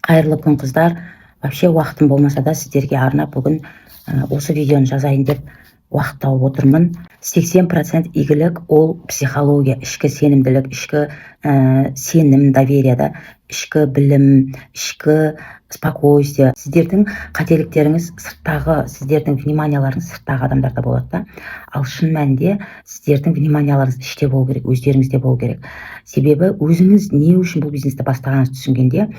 Қайырлы күн қыздар. Вообще уақытым болмаса да сіздерге арнап бүгін осы видеоны жазайын деп уақыт тауып отырмын. 80% игілік ол психология, ішкі сенімділік, ішкі сенім, доверияда, ішкі білім, ішкі спокойствие. Сіздердің қателіктеріңіз сырттағы, сіздердің вниманияларыңыз сырттағы адамдарда болады да. Ал шын мәнінде сіздердің вниманияларыңыз іште болу керек, өздеріңізде болу керек. Себебі өзіңіз не үшін бұл бизнесті бастағаныңызды түсінгенде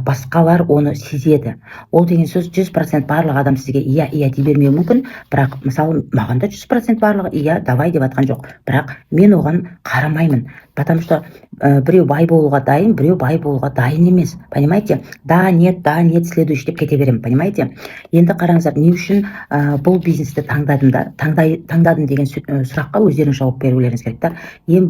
басқалар оны сезеді. Ол деген сөз 100% барлық адам сізге иә дей бермеуі мүмкін, бірақ мысалы маған да 100% барлығы иә давай деп жатқан жоқ, бірақ мен оған қарамаймын, потому что біреу бай болуға дайын, біреу бай болуға дайын емес, понимаете? Да, нет, следующий деп кете беремін, понимаете? Енді қараңыздар, не үшін бұл бизнесті таңдадым деген сұраққа өздеріңіз жауап берулеріңіз керек та. Ең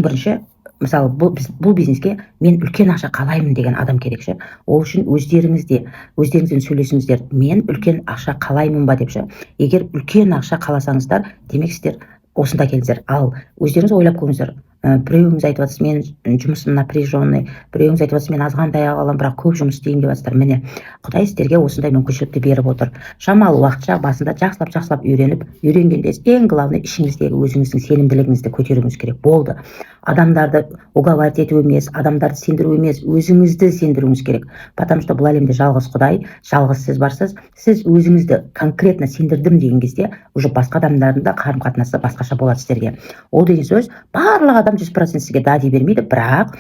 бірінші мысалы бұл бизнеске мен үлкен ақша қалаймын деген адам керек ше. Ол үшін өздеріңізбен сөйлесіңіздер. Мен үлкен ақша қалаймын ба деп ше. Егер үлкен ақша қаласаңыздар, демек сіздер осында келдіңіздер. Ал өздеріңіз ойлап көріңіздер. Біреуіңіз айтып жатсыз, мен жұмысым напряженный, біреуіңіз айтып жатсыз, мен азғантай аламын, бірақ көп жұмыс істеймін деп жатсыздар. Міне, Құдай сіздерге осындай мүмкіншілікті беріп отыр. Шамалы уақытша басында жақсылап үйренгенде ең главный ішіңіздегі өзіңіздің сенімділігіңізді көтеруіңіз керек. Болды. Адамдарды уговаривать ету емес, адамдарды сендіру емес, өзіңізді сендіруіңіз керек. Потому что бұл әлемде жалғыз Құдай, жалғыз сіз барсыз. Сіз өзіңізді конкретно сендірдім деген кезде, уже басқа адамдардың да қарым-қатынасы басқаша болады сіздерге. Ол деген сөз, барлық адам 100% сізге да дей бермейді, бірақ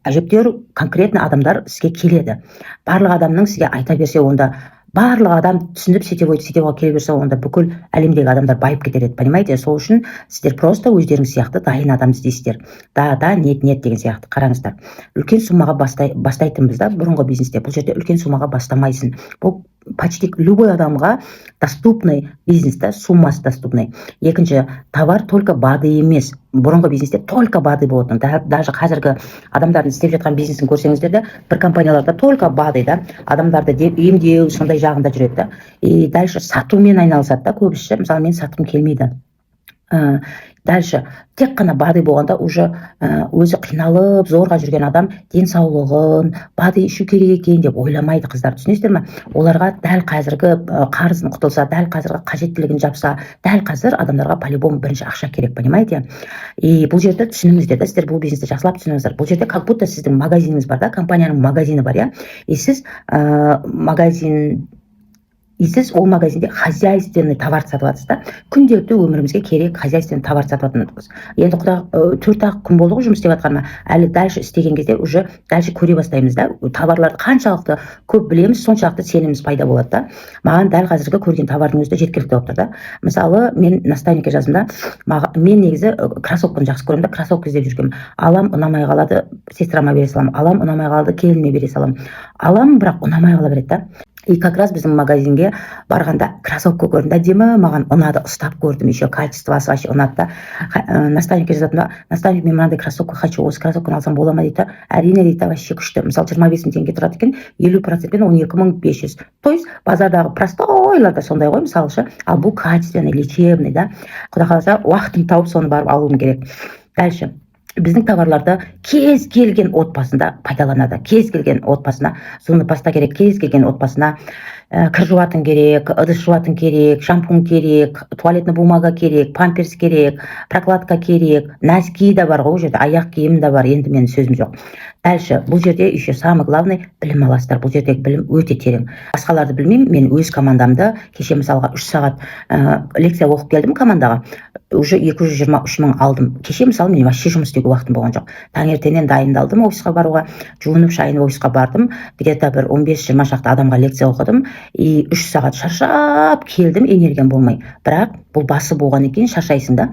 әжептәуір конкретно адамдар сізге келеді. Барлық адамның сізге айта берсе, онда барлық адам түсініп сетевой келе берсе, онда бүкіл әлемдегі адамдар байып кетер еді, понимаете? Сол үшін сіздер просто өздеріңіз сияқты дайын адам іздейсіздер. Да, нет деген сияқты. Қараңыздар, үлкен суммаға бастайтынбыз да бұрынғы бизнесте. Бұл жерде үлкен суммаға бастамайсың. Бұл почти любой адамға доступный бизнес, да, суммасы доступный. Екінші, товар только БАДы емес. Бұрынғы бизнесте только БАДы болатын. Даже қазіргі адамдардың істеп жатқан бизнесін көрсеңіздер де, бір компанияларда только БАДы, да, адамдарды емдеу, сондай жағында жүреді да. И дальше сатумен айналысады да көбісі. Мысалы, мен сатқым келмейді. Дальше тек қана БАДы болғанда уже өзі қиналып зорға жүрген адам денсаулығын БАДы ішу керек екен деп ойламайды, қыздар, түсінесіздер ме? Оларға дәл қазіргі қарызын құтылса, дәл қазіргі қажеттілігін жапса, дәл қазір адамдарға по-любому бірінші ақша керек, понимаете? И бұл жерде түсініңіздер да, сіздер бұл бизнесті жақсылап түсініңіздер. Бұл жерде как будто сіздің магазиніңіз бар да, компанияның магазині бар, иә? И сіз ол магазинде хозяйственный товар сатып жатсыз да. Күнделікті өмірімізге керек хозяйственный товар сатып жатырмыз. Енді 4-ақ күн болды ғой жұмыс істеп жатқаныма. Әлі дальше істеген кезде уже дальше көре бастаймыз да. Товарларды қаншалықты көп білеміз, соншалықты сеніміміз пайда болады да. Маған дәл қазіргі көрген товардың өзі де жеткілікті болып тұр да. Мысалы, мен наставникке жаздым да, мен негізі кроссовканы жақсы көремін да, кроссовка іздеп жүргенмін. Алам, ұнамай қалады, сестрама бере саламын. Алам, ұнамай қалады, келініме бере саламын. Алам, бірақ ұнамай қала береді да. И как раз біздің магазинге барғанда кроссовка көрдім да, демі маған ұнады, ұстап көрдім, еще качествосы вообще ұнады да. Наставникке жазатын да, наставник, мен мынандай кроссовка хочу, осы кроссовканы алсам бола ма дейді. Әрине дейді, вообще күшті. Мысалы 25 мың теңге тұрады екен, 50%-пен 12 500. То есть базардағы простойлар да сондай ғой, мысалшы. Ал бұл качественный, лечебный да. Құда қаласа уақытын тауып соны барып алуым керек. Дальше. Біздің товарларды кез келген отбасында пайдаланады. Кез келген отбасына зұлны паста керек, кез келген отбасына кір жуатын керек, ыдыс жуатын керек, шампунь керек, туалетный бумага керек, памперс керек, прокладка керек, носки да бар ғой, жерде аяқ киім да бар, енді менің сөзім жоқ. Дальше, бұл жерде еще самый главный білім аласыздар. Бұл жердегі білім өте терең. Басқаларды білмеймін, мен өз командамды кеше мысалға 3 сағат лекция оқып келдім командаға. Уже 223 мың алдым. Кеше мысалы мен вообще жұмыс істеуге уақытым болған жоқ. Таңертеңнен дайындалдым офисқа баруға, жуынып шайынып офисқа бардым. Где-то бір 15-20 шақты адамға лекция оқыдым. И 3 сағат шаршап келдім, энергиям болмай. Бірақ бұл басы болған екен, шаршайсың да.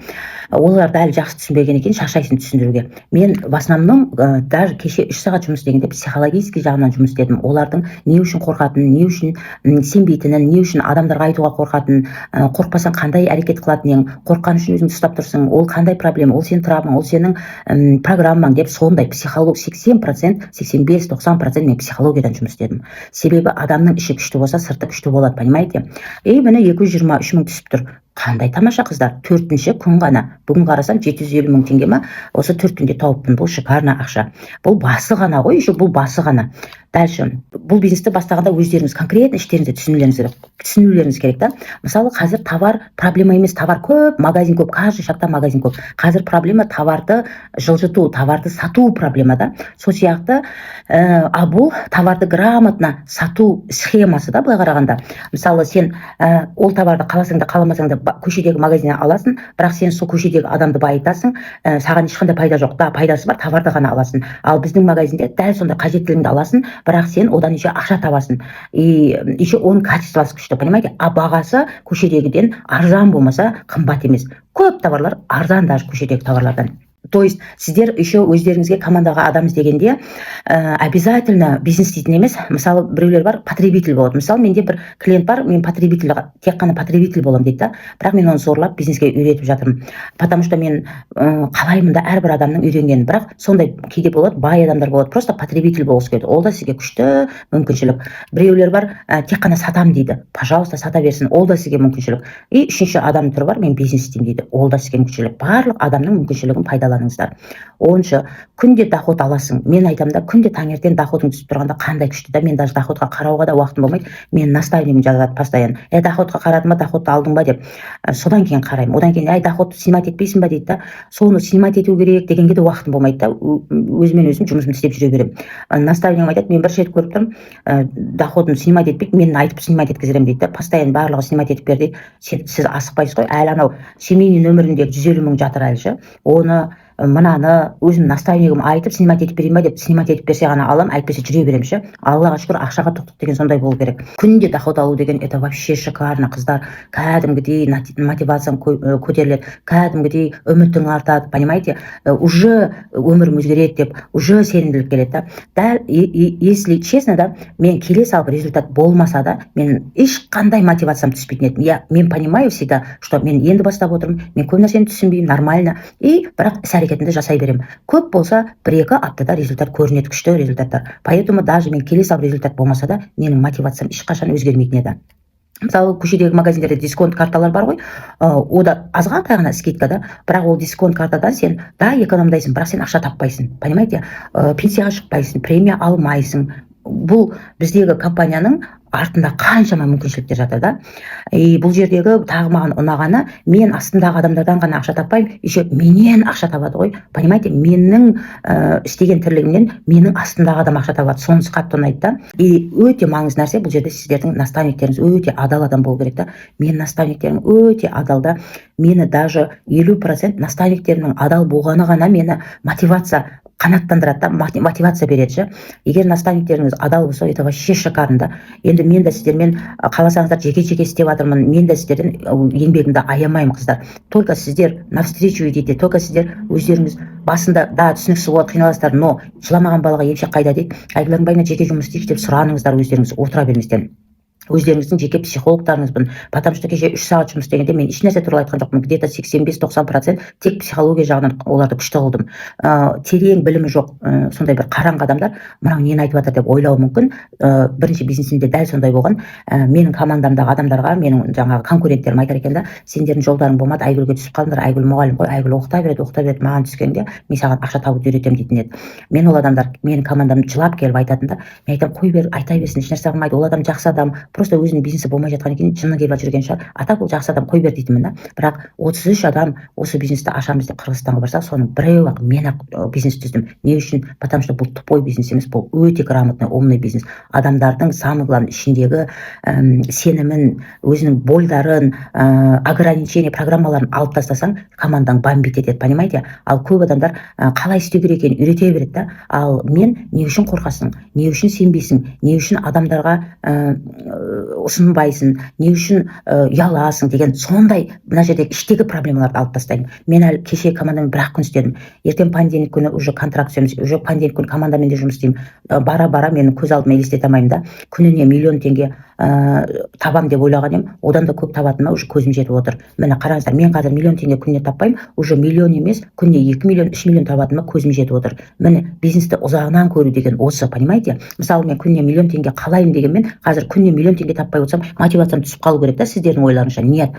Олар дәл жақсы түсінбеген екен, шаршайсың түсіндіруге. Мен в основном даже кеше 3 сағат жұмыс істегенде психологический жағынан жұмыс істедім. Олардың не үшін қорқатынын, не үшін сенбейтінін, не үшін адамдарға айтуға қорқатынын, қорықпасаң қандай әрекет қылатынын, қорыққан үшін өзіңді ұстап тұрсың, ол қандай проблема, ол сенің травмаң, ол сенің программаң деп сондай психолог 80%, 85-90% мен психологиядан жұмыс істедім. Себебі адамның іші күшті болса, сырты күшті болады, понимаете? И міне 223 мың түсіп тұр. Қандай тамаша қыздар, 4-ші күн ғана. Бүгін қарасам 750 мың теңге ма, осы 4 күнде тауыппын. Бұл шикарна ақша. Бұл басы ғана ғой, еще бұл басы ғана. Дальше, бұл бизнесті бастағанда өздеріңіз конкретно іштеріңізде түсінулеріңіз керек та. Мысалы, қазір товар проблема емес, товар көп, магазин көп, каждый шақта магазин көп. Қазір проблема товарды жылжыту, товарды сату проблема да. Сол сияқты, бұл товарды грамотно сату схемасы да, былай қарағанда. Мысалы, сен ол товарды қаласаң да қаламасаң да көшедегі магазиннен аласың, бірақ сен сол көшедегі адамды байытасың, саған ешқандай пайда жоқ. Да, пайдасы бар, товарды ғана аласың. Ал біздің магазинде дәл сонда қажеттілігіңді аласың, бірақ сен одан еще ақша табасың. И еще оның качествосы күшті, понимаете? А бағасы көшедегіден арзан болмаса қымбат емес. Көп товарлар арзан даже көшедегі товарлардан. То есть сіздер еще өздеріңізге командаға адам іздегенде обязательно бизнес дейтін емес. Мысалы, біреулер бар, потребитель болады. Мысалы, менде бір клиент бар, мен тек қана потребитель боламын дейді да. Бірақ мен оны зорлап бизнеске үйретіп жатырмын. Потому что мен қалаймын да әрбір адамның үйренгенін. Бірақ сондай кейде болады, бай адамдар болады, просто потребитель болғысы келеді. Ол да сізге күшті мүмкіншілік. Біреулер бар, тек қана сатам дейді. Пожалуйста, сата берсін. Ол да сізге мүмкіншілік. И үшінші адам түрі бар, мен бизнес істеймін дейді. Ол да сізге мүмкіншілік. Барлық адамның мүмкіншілігін пайдаланыңыздар. 10-шы, күнде доход аласың. Мен айтамын да, күнде таңертең доходың түсіп тұрғанда қандай күшті да, мен даже доходқа қарауға да уақытым болмайды. Мен наставнигім жазады постоянно. Доходқа қарадың ба, доходты алдың ба деп. Содан кейін қараймын. Одан кейін, доходты снимать етпейсің ба дейді да. Соны снимать ету керек дегенге де уақытым болмайды да. Өзімен өзім жұмысымды істеп жүре беремін. Наставнигім айтады, мен бір рет көріп тұрмын, доходын снимать етпейді, мен айтып снимать еткіземін дейді да. Постоянно барлығы снимать етіп бер дейді. Сіз асықпайсыз ғой. Әлі анау семейный нөміріндегі 150 мың жатыр әлі. Оны мынаны өзім наставнигім айтып снимать етіп берейін ба деп снимать етіп берсе ғана алам, әйтпесе жүре беремін ше. Аллаға шүкір, ақшаға тоқтық деген сондай болу керек. Күнде доход алу деген это вообще шикарно, қыздар. Кәдімгідей мотивацияң көтеріледі, кәдімгідей үмітің артады, понимаете? Уже өмірім өзгереді деп, уже сенімділік келеді да. Дәл, если честно да, мен келе салып результат болмаса да, мен ешқандай мотивациям түспейтін еді. Мен понимаю всегда, что мен енді бастап отырмын, мен көп нәрсені түсінбеймін, нормально. И бірақ әрекетімді жасай беремін. Көп болса, 1-2 аптада результат көрінеді, күшті результаттар. Поэтому даже мен келе салып результат болмаса да, менің мотивациям ешқашан өзгермейтін еді. Мысалы, көшедегі магазиндерде дисконт карталар бар ғой, ода азғантай ғана скидка да, бірақ ол дисконт картадан сен да экономдайсың, бірақ сен ақша таппайсың, понимаете? Пенсияға шықпайсың, премия алмайсың. Бұл біздегі компанияның артында қаншама мүмкіншіліктер жатыр да. Бұл жердегі тағы маған ұнағаны, мен астындағы адамдардан ғана ақша таппаймын, еще менен ақша табады ғой. Понимаете, менің істеген тірлігімнен менің астындағы адам ақша табады. Сонысы қатты ұнайды да. И өте маңызды нәрсе, бұл жерде сіздердің наставниктеріңіз өте адал адам болу керек та. Мен наставниктерім өте адал да. Мені даже 50% наставниктерімнің адал болғаны ғана мені мотивация қанаттандырады да, мотивация береді. Егер наставниктеріңіз адал болса, это вообще шикарно. Енді мен де сіздермен қаласаңыздар жеке-жеке істеп жатырмын. Мен де сіздерден еңбегімді аямаймын, қыздар. Только сіздер навстречу идите, только сіздер өздеріңіз басында да түсініксіз болады, қиналасыздар, но жыламаған балаға емшек қайда дейді. Айгүл байына жеке жұмыс істейікші деп сұраныңыздар, өздеріңіз отыра берместен. Өздеріңіздің жеке психологтарыңызбын. Потому что кеше 3 сағат жұмыс істегенде мен еш нәрсе туралы айтқан жоқпын. Где-то 85-90% тек психология жағынан оларды күшті қылдым. Терең білімі жоқ, сондай бір қараңғы адамдар мынау нені айтып жатыр деп ойлауы мүмкін. Бірінші бизнесімде дәл сондай болған. Менің командамдағы адамдарға, менің жаңағы конкуренттерім айтар екен да, сендердің жолдарың болмады, Айгүлге түсіп қалдыңдар, Айгүл мұғалім ғой, Айгүл оқыта береді, маған түскенде мен саған ақша тауып үйретемін дейтін еді. Мен ол адамдар, менің командам жылап келіп айтатын да, мен айтамын, қой бер, айта берсін, еш нәрсе қылмайды, ол адам жақсы адам, просто өзінің бизнесі болмай жатқан екен, жыны келіп жүрген шығар. Атақ ол жақсы адам, қой бер дейтінмін да. Бірақ 33 адам осы бизнесті ашамыз деп Қырғызстанға барса, соның біреу-ақ мен-ақ бизнес түздім. Не үшін? Потому что бұл тупой бизнес емес, бұл өте грамотный, умный бизнес. Адамдардың самый главный ішіндегі сенімін, өзінің больдарын, ограничение программаларын алып тастасаң, командаң бомбить етеді, понимаете? Ал көп адамдар қалай істеу керек екенін үйрете береді да. Ал мен не үшін қорқасың, не үшін сенбейсің, не үшін адамдарға ұсынбайсың, не үшін ұяласың деген сондай мына жердегі іштегі проблемаларды алып тастаймын. Мен әлі кеше командамен 1 күн істедім. Ертең понедельник күні уже контракт түсеміз, уже понедельник күні командамен де жұмыс істеймін. Бара-бара менің көз алдыма елестете алмаймын да. Күніне 1 миллион теңге табам деп ойлаған едім, одан да көп табатыныма уже көзім жетіп отыр. Міне қараңыздар, мен қазір миллион теңге күніне таппаймын, уже миллион емес, күніне 2 миллион, 3 миллион табатыныма көзім жетіп отыр. Міне бизнесті ұзағынан көру деген осы, понимаете? Мысалы, мен күніне миллион теңге қалаймын дегенмен, қазір күніне миллион теңге таппай отырсам, мотивациям түсіп қалу керек та, сіздердің ойларыңызша. Нет,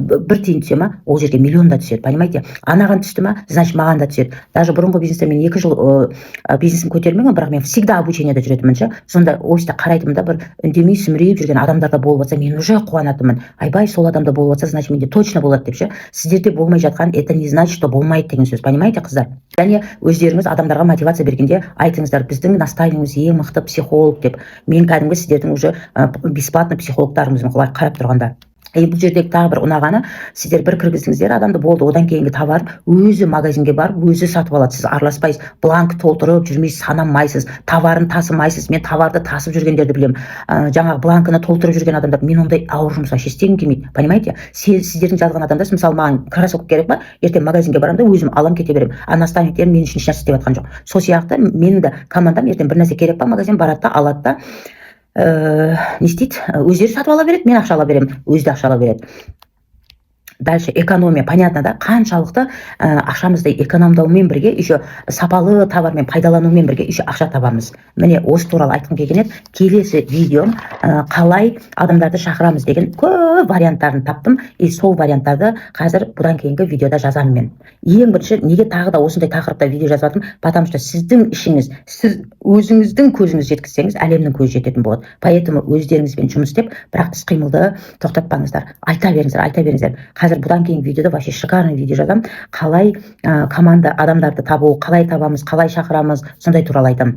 бір тиын түсе ма, ол жерге миллион да түседі, понимаете? Анаған түсті ма, значит маған да түседі. Даже бұрынғы бизнесте мен 2 жыл бизнесім көтермеген, бірақ мен всегда обучениеде жүретінмін ше. Сонда осында қарайтынмын да, бір үндемей сүмірейіп жүрген адамдарда болып жатса, мен уже қуанатынмын. Айбай, сол адамда болып жатса, значит менде точно болады деп ше. Сіздерде болмай жатқан, это не значит, что болмайды деген сөз, понимаете, қыздар? Және өздеріңіз адамдарға мотивация бергенде айтыңыздар, біздің наставнигіміз ең мықты психолог деп. Мен кәдімгі сіздердің уже бесплатно психологтарыңызбын қалай қарап тұрғанда. Бұл жердегі тағы бір ұнағаны, сіздер бір кіргіздіңіздер адамды, болды, одан кейінгі товар өзі магазинге барып, өзі сатып алады. Сіз араласпайсыз, бланк толтырып жүрмейсіз, санамайсыз, товарын тасымайсыз. Мен товарды тасып жүргендерді білемін. Жаңағы бланкыны толтырып жүрген адамдар, мен ондай ауыр жұмысқа істегім келмейді, понимаете? Сіздердің жазған адамдар, мысалы, маған кроссовка керек па, ертең магазинге барамын да өзім алам кете беремін. А наставниктерім мен үшін ешнәрсе істеп жатқан жоқ. Сол сияқты менің де командам ертең бір нәрсе керек па, магазин барады да, алады да, не істейді, өздері сатып ала береді, мен ақша ала беремін, өзі де ақша ала береді. Дальше экономия, понятно да, қаншалықты ақшамызды экономдаумен бірге, еще сапалы товармен пайдаланумен бірге еще ақша табамыз. Міне осы туралы айтқым келген еді. Келесі видеом қалай адамдарды шақырамыз деген көп варианттарын таптым. И сол варианттарды қазір бұдан кейінгі видеода жазамын мен. Ең бірінші, неге тағы да осындай тақырыпта видео жазып жатырмын? Потому что сіздің ішіңіз, сіз өзіңіздің көзіңіз жеткізсеңіз, әлемнің көзі жететін болады. Поэтому өздеріңізбен жұмыс істеп, бірақ іс-қимылды тоқтатпаңыздар. Айта беріңіздер. Қазір бұдан кейін видеода вообще шикарный видео жазамын. Қалай команда адамдарды табу, қалай табамыз, қалай шақырамыз, сондай туралы айтамын.